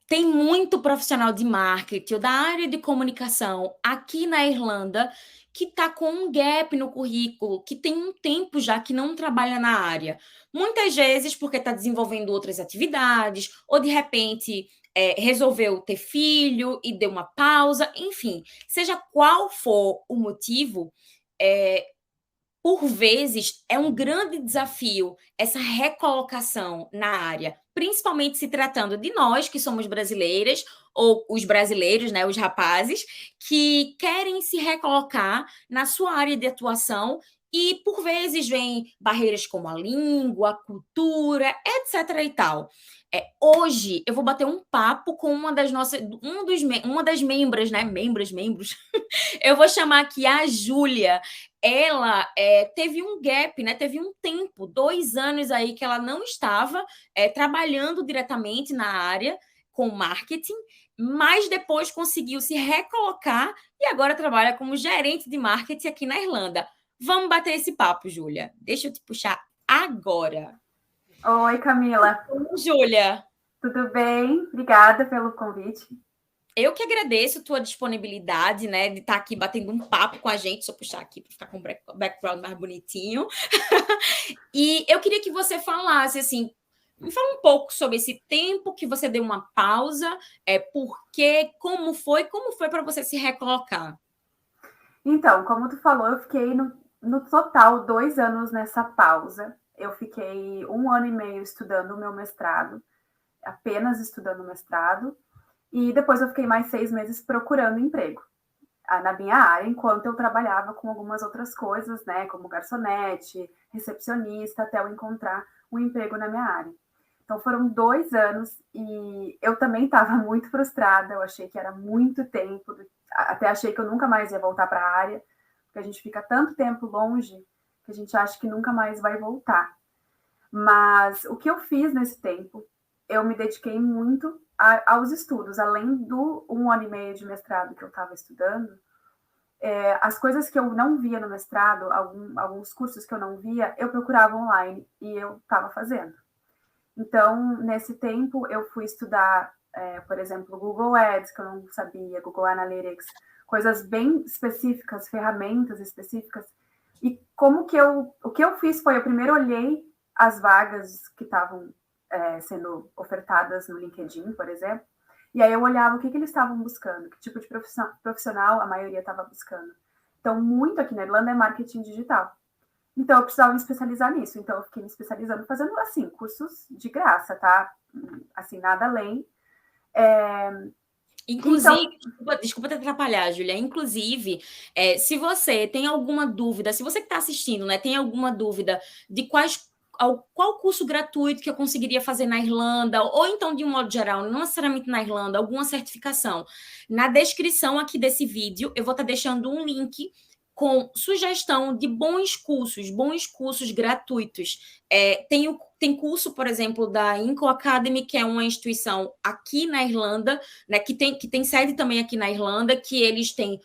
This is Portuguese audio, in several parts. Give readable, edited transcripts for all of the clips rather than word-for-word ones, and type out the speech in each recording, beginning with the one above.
tem muito profissional de marketing ou da área de comunicação aqui na Irlanda que está com um gap no currículo, que tem um tempo já que não trabalha na área. Muitas vezes porque está desenvolvendo outras atividades, ou de repente resolveu ter filho e deu uma pausa, enfim, seja qual for o motivo, é, por vezes, é um grande desafio essa recolocação na área, principalmente se tratando de nós, que somos brasileiras, ou os brasileiros, né, os rapazes, que querem se recolocar na sua área de atuação e, por vezes, vêm barreiras como a língua, a cultura, etc. e tal. Hoje eu vou bater um papo com uma das nossas, uma das membros, né? Membros. Eu vou chamar aqui a Júlia. Ela teve um gap, né? Teve um tempo, 2 anos aí que ela não estava trabalhando diretamente na área com marketing, mas depois conseguiu se recolocar e agora trabalha como gerente de marketing aqui na Irlanda. Vamos bater esse papo, Júlia. Deixa eu te puxar agora. Oi, Camila. Júlia, Tudo bem? Obrigada pelo convite. eu que agradeço a tua disponibilidade, né, de estar aqui batendo um papo com a gente. Deixa eu puxar aqui para ficar com o background mais bonitinho. E eu queria que você falasse, assim, me fala um pouco sobre esse tempo que você deu uma pausa, por quê, como foi para você se recolocar? Então, como tu falou, eu fiquei no total 2 anos nessa pausa. Eu fiquei 1 ano e meio estudando o meu mestrado, apenas estudando o mestrado, e depois eu fiquei mais 6 meses procurando emprego na minha área, enquanto eu trabalhava com algumas outras coisas, né, como garçonete, recepcionista, até eu encontrar um emprego na minha área. Então foram 2 anos e eu também estava muito frustrada, eu achei que era muito tempo, até achei que eu nunca mais ia voltar para a área, porque a gente fica tanto tempo longe que a gente acha que nunca mais vai voltar. Mas o que eu fiz nesse tempo, eu me dediquei muito aos estudos, além do 1 ano e meio de mestrado que eu estava estudando, as coisas que eu não via no mestrado, alguns cursos que eu não via, eu procurava online e eu estava fazendo. Então, nesse tempo, eu fui estudar, por exemplo, Google Ads, que eu não sabia, Google Analytics, coisas bem específicas, ferramentas específicas. E o que eu fiz foi, eu primeiro olhei as vagas que estavam sendo ofertadas no LinkedIn, por exemplo, e aí eu olhava o que eles estavam buscando, que tipo de profissional a maioria estava buscando. Então, muito aqui na Irlanda é marketing digital. Então, eu precisava me especializar nisso. Então, eu fiquei me especializando, fazendo, assim, cursos de graça, tá? Assim, nada além. Inclusive, Então, desculpa te atrapalhar, Julia. Inclusive, se você tem alguma dúvida, se você que está assistindo, né, tem alguma dúvida de qual curso gratuito que eu conseguiria fazer na Irlanda, ou então, de um modo geral, não necessariamente na Irlanda, alguma certificação, na descrição aqui desse vídeo, eu vou estar deixando um link com sugestão de bons cursos gratuitos. Tem curso, por exemplo, da Inco Academy, que é uma instituição aqui na Irlanda, né, que tem sede também aqui na Irlanda, que eles têm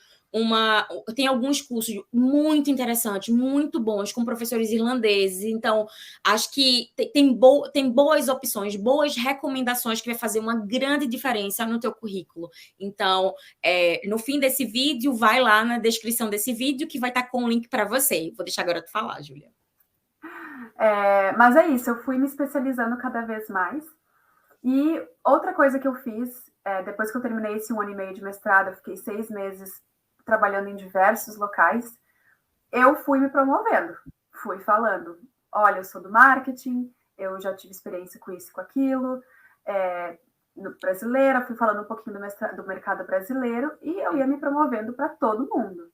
tem alguns cursos muito interessantes, muito bons, com professores irlandeses. Então, acho que tem boas opções, boas recomendações que vai fazer uma grande diferença no teu currículo. Então, no fim desse vídeo, vai lá na descrição desse vídeo que vai estar com o link para você. Vou deixar agora tu falar, Júlia. mas é isso, eu fui me especializando cada vez mais. E outra coisa que eu fiz, depois que eu terminei esse 1 ano e meio de mestrado, eu fiquei 6 meses trabalhando em diversos locais, eu fui me promovendo, fui falando, olha, eu sou do marketing, eu já tive experiência com isso e com aquilo, no brasileira, fui falando um pouquinho do mercado brasileiro e eu ia me promovendo para todo mundo.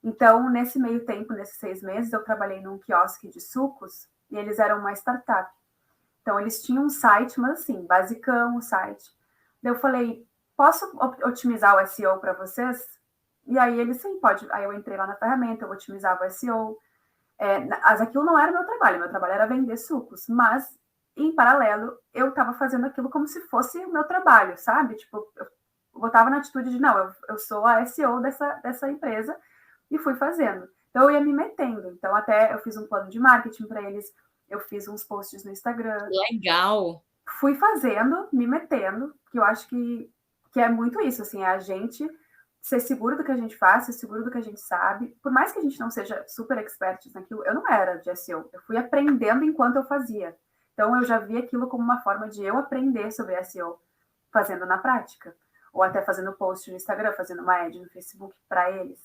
Então, nesse meio tempo, nesses 6 meses, eu trabalhei num quiosque de sucos e eles eram uma startup. Então, eles tinham um site, mas assim, basicão o site. Daí eu falei, posso otimizar o SEO para vocês? E aí eles, sim, pode. Aí eu entrei lá na ferramenta, eu otimizava o SEO. Mas aquilo não era meu trabalho era vender sucos. Mas, em paralelo, eu estava fazendo aquilo como se fosse o meu trabalho, sabe? Tipo, eu botava na atitude de, não, eu sou a SEO dessa empresa e fui fazendo. Então, eu ia me metendo. Então, até eu fiz um plano de marketing para eles, eu fiz uns posts no Instagram. Legal. fui fazendo, me metendo, que eu acho que é muito isso, assim, é a gente ser seguro do que a gente faz, ser seguro do que a gente sabe. Por mais que a gente não seja super expert naquilo, eu não era de SEO, eu fui aprendendo enquanto eu fazia. Então, eu já vi aquilo como uma forma de eu aprender sobre SEO, fazendo na prática. Ou até fazendo post no Instagram, fazendo uma ad no Facebook para eles.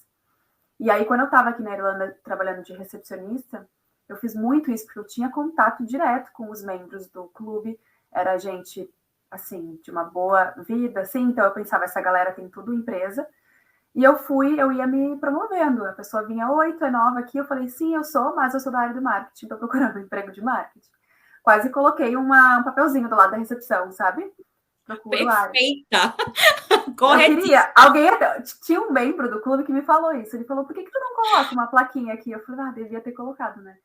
E aí, quando eu estava aqui na Irlanda trabalhando de recepcionista, eu fiz muito isso, porque eu tinha contato direto com os membros do clube, era gente, assim, de uma boa vida, assim, então eu pensava, essa galera tem tudo empresa, e eu ia me promovendo, a pessoa vinha, oi, tu é nova aqui? Eu falei, sim, eu sou, mas eu sou da área do marketing, estou procurando um emprego de marketing. Quase coloquei um papelzinho do lado da recepção, sabe? Procuro área. Perfeita! Eu queria, alguém, tinha um membro do clube que me falou isso, ele falou, por que tu não coloca uma plaquinha aqui? Eu falei, devia ter colocado, né?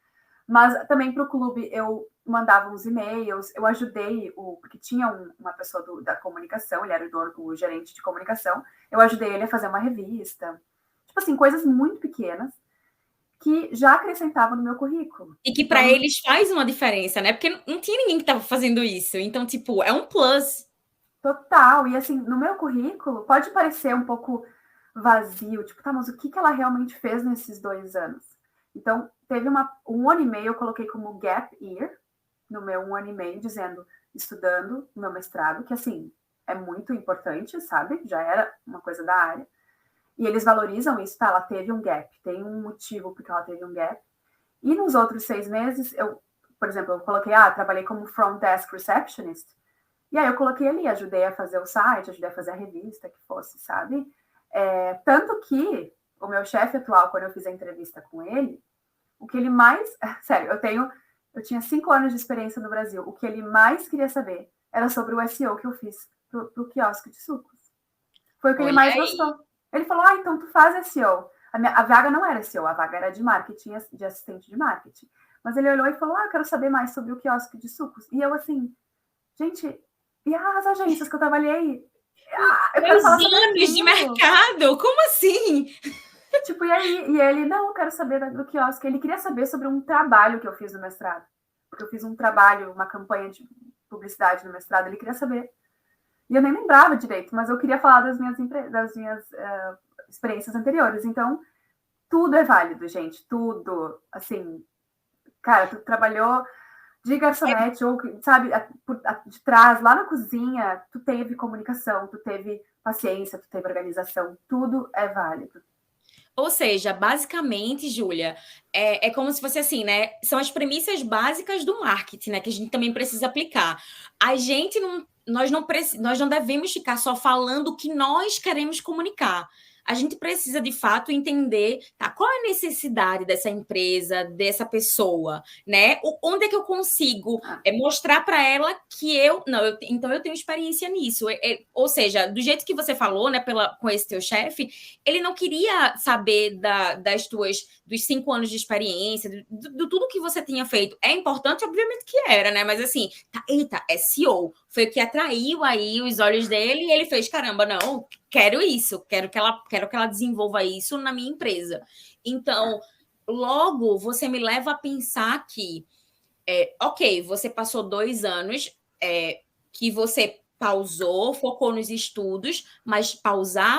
Mas também para o clube eu mandava uns e-mails, eu ajudei, porque tinha uma pessoa da comunicação, ele era o gerente de comunicação, eu ajudei ele a fazer uma revista. Tipo assim, coisas muito pequenas que já acrescentavam no meu currículo. E que para eles faz uma diferença, né? Porque não tinha ninguém que estava fazendo isso. Então, tipo, é um plus. Total. E assim, no meu currículo, pode parecer um pouco vazio, tipo, tá, mas o que ela realmente fez nesses 2 anos? Então, teve um ano e meio, eu coloquei como gap year, no meu 1 ano e meio, dizendo, estudando o meu mestrado, que assim, é muito importante, sabe? Já era uma coisa da área. E eles valorizam isso, tá? Ela teve um gap, tem um motivo porque ela teve um gap. E nos outros 6 meses, por exemplo, eu coloquei, trabalhei como front desk receptionist, e aí eu coloquei ali, ajudei a fazer o site, ajudei a fazer a revista, que fosse, sabe? Tanto que o meu chefe atual, quando eu fiz a entrevista com ele, o que ele mais... Sério, eu tinha 5 anos de experiência no Brasil. O que ele mais queria saber era sobre o SEO que eu fiz pro quiosque de sucos. Foi o que ele mais gostou. Ele falou, então tu faz SEO. A vaga não era SEO, a vaga era de marketing, de assistente de marketing. Mas ele olhou e falou, eu quero saber mais sobre o quiosque de sucos. E eu assim, gente, e as agências que eu trabalhei? Eu quero falar sobre anos de mercado, como assim? Tipo, e aí? E ele, não, eu quero saber do quiosque. Ele queria saber sobre um trabalho que eu fiz no mestrado. Porque eu fiz um trabalho, uma campanha de publicidade no mestrado, ele queria saber. E eu nem lembrava direito, mas eu queria falar das minhas experiências anteriores. Então, tudo é válido, gente, tudo. Assim, cara, tu trabalhou de garçonete, ou, sabe, de trás, lá na cozinha, tu teve comunicação, tu teve paciência, tu teve organização, tudo é válido. Ou seja, basicamente, Júlia, é como se fosse assim, né? São as premissas básicas do marketing, né? Que a gente também precisa aplicar. A gente não, nós não devemos ficar só falando o que nós queremos comunicar. A gente precisa, de fato, entender, tá, qual é a necessidade dessa empresa, dessa pessoa, né? Onde é que eu consigo mostrar para ela que então eu tenho experiência nisso. Ou seja, do jeito que você falou, né, com esse teu chefe, ele não queria saber dos 5 anos de experiência, do tudo que você tinha feito. É importante, obviamente que era, né? Mas assim, eita, SEO foi o que atraiu aí os olhos dele e ele fez, caramba, não, quero isso, quero que ela desenvolva isso na minha empresa. Então, logo, você me leva a pensar que, ok, você passou 2 anos que você pausou, focou nos estudos, mas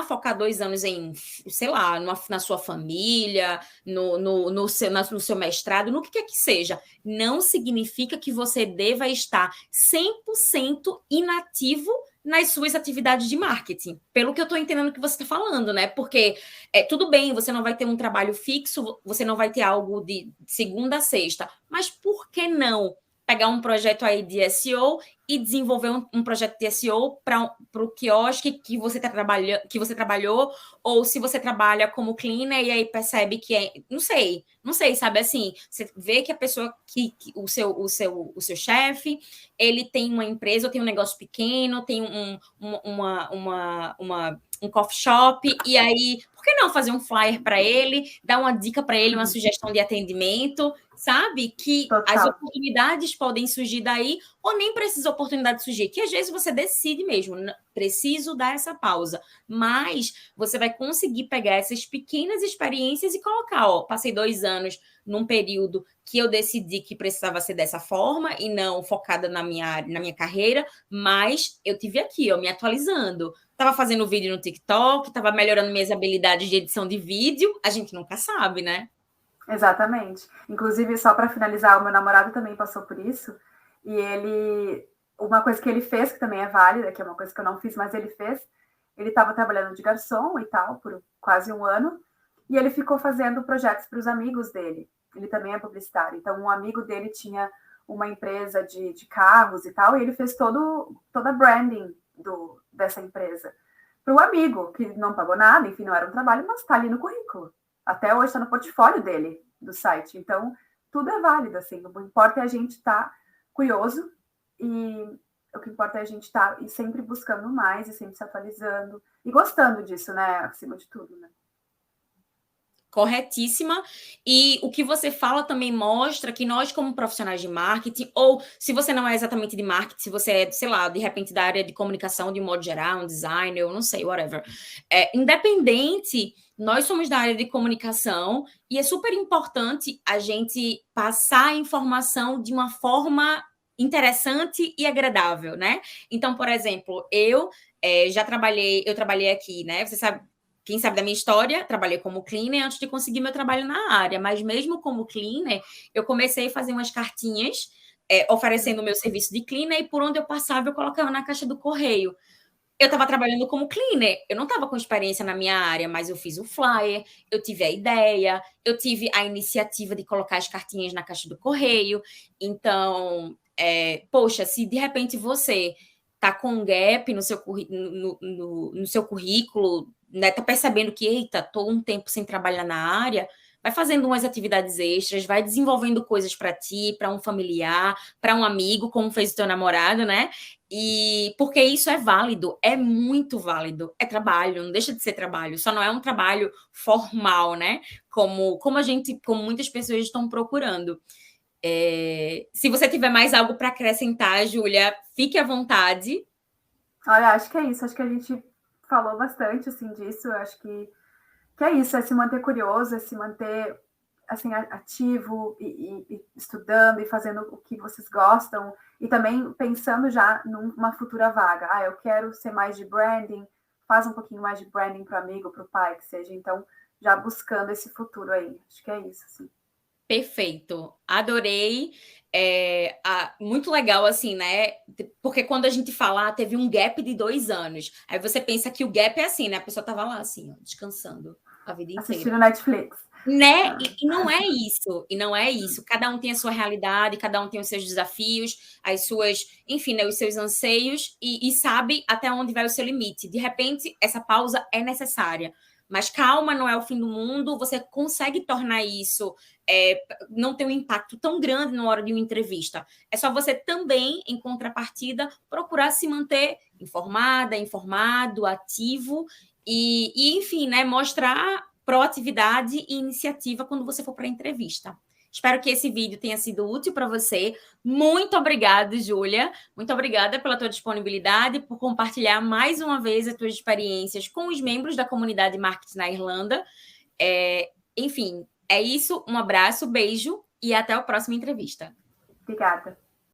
focar 2 anos em, sei lá, na sua família, no seu mestrado, no que quer que seja, não significa que você deva estar 100% inativo nas suas atividades de marketing, pelo que eu estou entendendo que você está falando, né? Porque tudo bem, você não vai ter um trabalho fixo, você não vai ter algo de segunda a sexta, mas por que não pegar um projeto aí de SEO e desenvolver um projeto de SEO para o quiosque que você trabalhou, ou se você trabalha como cleaner e aí percebe que não sei, sabe assim, você vê que a pessoa o seu chefe, ele tem uma empresa, ou tem um negócio pequeno, tem um coffee shop, e aí, por que não fazer um flyer para ele, dar uma dica para ele, uma sugestão de atendimento, sabe? Que as oportunidades podem surgir daí, ou nem precisa oportunidade surgir, que às vezes você decide mesmo, preciso dar essa pausa, mas você vai conseguir pegar essas pequenas experiências e colocar, ó, passei 2 anos num período que eu decidi que precisava ser dessa forma e não focada na minha área, na minha carreira, mas eu tive aqui, ó, me atualizando. Estava fazendo vídeo no TikTok, estava melhorando minhas habilidades de edição de vídeo, a gente nunca sabe, né? Exatamente. Inclusive, só para finalizar, o meu namorado também passou por isso, e ele, uma coisa que ele fez, que também é válida, que é uma coisa que eu não fiz, mas ele fez, ele estava trabalhando de garçom e tal, por quase um ano, e ele ficou fazendo projetos para os amigos dele. Ele também é publicitário. Então, um amigo dele tinha uma empresa de carros e tal, e ele fez toda a branding dessa empresa para o amigo, que não pagou nada, enfim, não era um trabalho, mas está ali no currículo. Até hoje está no portfólio dele, do site. Então, tudo é válido, assim. O que importa é a gente estar curioso e o que importa é a gente estar sempre buscando mais e sempre se atualizando e gostando disso, né? Acima de tudo, né? Corretíssima. E o que você fala também mostra que nós, como profissionais de marketing, ou se você não é exatamente de marketing, se você é, sei lá, de repente da área de comunicação de um modo geral, um designer, eu não sei, whatever. Independente, nós somos da área de comunicação e é super importante a gente passar a informação de uma forma interessante e agradável, né? Então, por exemplo, eu trabalhei aqui, né? Você sabe, quem sabe da minha história, trabalhei como cleaner antes de conseguir meu trabalho na área, mas mesmo como cleaner, eu comecei a fazer umas cartinhas oferecendo o meu serviço de cleaner e por onde eu passava eu colocava na caixa do correio. Eu estava trabalhando como cleaner, eu não estava com experiência na minha área, mas eu fiz o flyer, eu tive a ideia, eu tive a iniciativa de colocar as cartinhas na caixa do correio. Então, poxa, se de repente você tá com um gap no seu, no seu currículo, né, tá percebendo que, eita, tô um tempo sem trabalhar na área, vai fazendo umas atividades extras, vai desenvolvendo coisas para ti, para um familiar, para um amigo, como fez o teu namorado, né? E porque isso é válido, é muito válido, é trabalho, não deixa de ser trabalho, só não é um trabalho formal, né? Como muitas pessoas estão procurando. Se você tiver mais algo para acrescentar, Júlia, fique à vontade. Olha, acho que é isso. Acho que a gente falou bastante assim disso. Eu acho que é isso, é se manter curioso, é se manter assim ativo e estudando e fazendo o que vocês gostam e também pensando já numa futura vaga. Ah, eu quero ser mais de branding, faz um pouquinho mais de branding para o amigo, para o pai, que seja. Então, já buscando esse futuro aí. Acho que é isso, assim. Perfeito, adorei. Muito legal, assim, né? Porque quando a gente fala, teve um gap de 2 anos. Aí você pensa que o gap é assim, né? A pessoa tava lá, assim, ó, descansando a vida inteira. Assistindo Netflix. Né? E não é isso, e não é isso. Cada um tem a sua realidade, cada um tem os seus desafios, as suas, enfim, né, os seus anseios, e sabe até onde vai o seu limite. De repente, essa pausa é necessária. Mas calma, não é o fim do mundo, você consegue tornar isso, não ter um impacto tão grande na hora de uma entrevista. É só você também, em contrapartida, procurar se manter informada, informado, ativo, enfim, né, mostrar proatividade e iniciativa quando você for para a entrevista. Espero que esse vídeo tenha sido útil para você. Muito obrigada, Júlia. Muito obrigada pela tua disponibilidade, por compartilhar mais uma vez as tuas experiências com os membros da comunidade Marketing na Irlanda. Enfim, é isso. Um abraço, beijo e até a próxima entrevista. Obrigada.